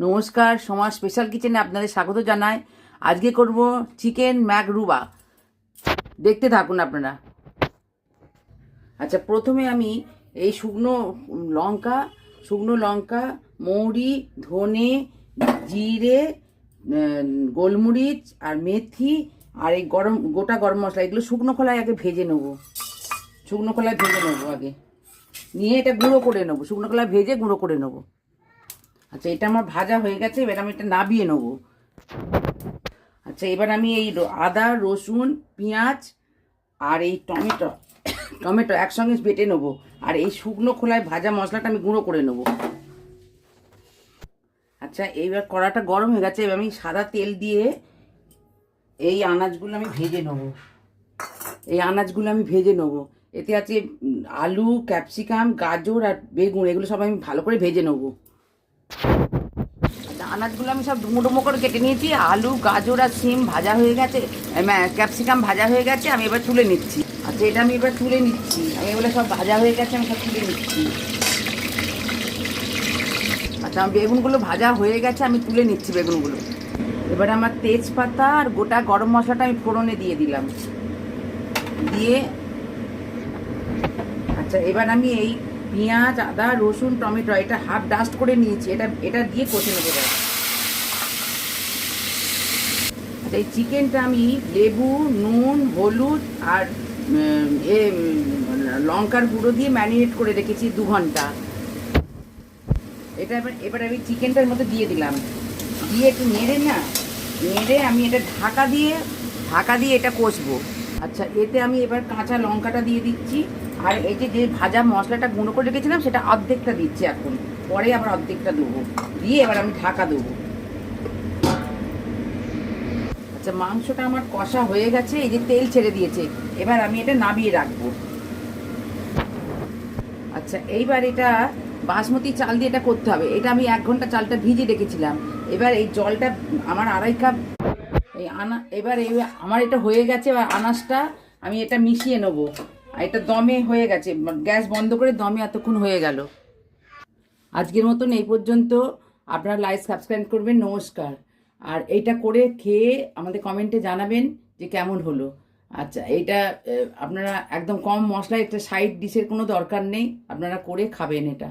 নমস্কার, সমাজ স্পেশাল কিচেনে আপনাদের স্বাগত জানাই। আজকে করব চিকেন ম্যাকরুবা। দেখতে থাকুন আপনারা। আচ্ছা, প্রথমে আমি এই শুকনো লঙ্কা, মৌরি, ধনে, জিরে, গোলমরিচ আর মেথি আর এই গোটা গরম মশলা, এগুলো শুকনো খোলায় আগে ভেজে নেবো। আগে নিয়ে এটা গুঁড়ো করে নেবো। শুকনো খোলায় ভেজে গুঁড়ো করে নেবো। আচ্ছা, এটা আমার ভাজা হয়ে গেছে। এবার আমি এটা নাবিয়ে নেব। আচ্ছা, এবার আমি এই আদা, রসুন, পেঁয়াজ আর এই টমেটো একসঙ্গে বেটে নেব। আর এই শুকনো খোলায় ভাজা মশলাটা আমি গুঁড়ো করে নেব। আচ্ছা, এইবার কড়াটা গরম হয়ে গেছে। এবার আমি সাদা তেল দিয়ে এই আনাজগুলো আমি ভেজে নেব। এতে আছে আলু, ক্যাপসিকাম, গাজর আর বেগুন, এগুলো সব আমি ভালো করে ভেজে নেব। আনাজগুলো আমি সব ডুমো করে কেটে নিয়েছি। আলু, গাজর আর সিম ভাজা হয়ে গেছে, ক্যাপসিকাম ভাজা হয়ে গেছে। আমি এবার তুলে নিচ্ছি। আচ্ছা, এটা আমি এবার তুলে নিচ্ছি। এগুলো সব ভাজা হয়ে গেছে, আমি সব তুলে নিচ্ছি। আচ্ছা, আমার বেগুনগুলো ভাজা হয়ে গেছে, আমি তুলে নিচ্ছি বেগুনগুলো। এবার আমার তেজপাতা আর গোটা গরম মশলাটা আমি ফোড়নে দিয়ে দিলাম। আচ্ছা, এবার আমি এই পেঁয়াজ, আদা, রসুন, টমেটো এটা হাফ ডাস্ট করে নিয়েছি। এটা দিয়ে কষে নেবো। আচ্ছা, এই চিকেনটা আমি লেবু, নুন, হলুদ আর লঙ্কার গুঁড়ো দিয়ে ম্যারিনেট করে রেখেছি 2 ঘন্টা। এটা এবার আমি চিকেনটার মধ্যে দিয়ে দিলাম। দিয়ে একটু নেড়ে আমি এটা ঢাকা দিয়ে এটা কষবো। আচ্ছা, এতে আমি এবার কাঁচা লঙ্কাটা দিয়ে দিচ্ছি। আর এই যে ভাজা মশলাটা গুঁড়ো করে রেখেছিলাম সেটা অর্ধেকটা দিচ্ছি এখন। পরে আবার অর্ধেকটা দেবো। দিয়ে এবার আমি ঢাকা দেবো। আচ্ছা, মাংসটা আমার কষা হয়ে গেছে। এই যে তেল ছেড়ে দিয়েছে। এবার আমি এটা নামিয়ে রাখবো। আচ্ছা, এইবার এটা বাসমতি চাল দিয়ে এটা করতে হবে। এটা আমি 1 ঘন্টা চালটা ভিজিয়ে রেখেছিলাম। এবার এই জলটা আমার 2.5 কাপ এবার আমার এটা হয়ে গেছে। এবার আনাজটা আমি এটা মিশিয়ে নেবো। আর এটা দমে হয়ে গেছে। গ্যাস বন্ধ করে দমে এতক্ষণ হয়ে গেল। আজকের মতন এই পর্যন্ত। আপনারা লাইক, সাবস্ক্রাইব করবেন। নমস্কার। আর এইটা করে খেয়ে আমাদের কমেন্টে জানাবেন যে কেমন হলো। আচ্ছা, এইটা আপনারা একদম কম মশলায়, একটা সাইড ডিশের কোনো দরকার নেই। আপনারা করে খাবেন এটা।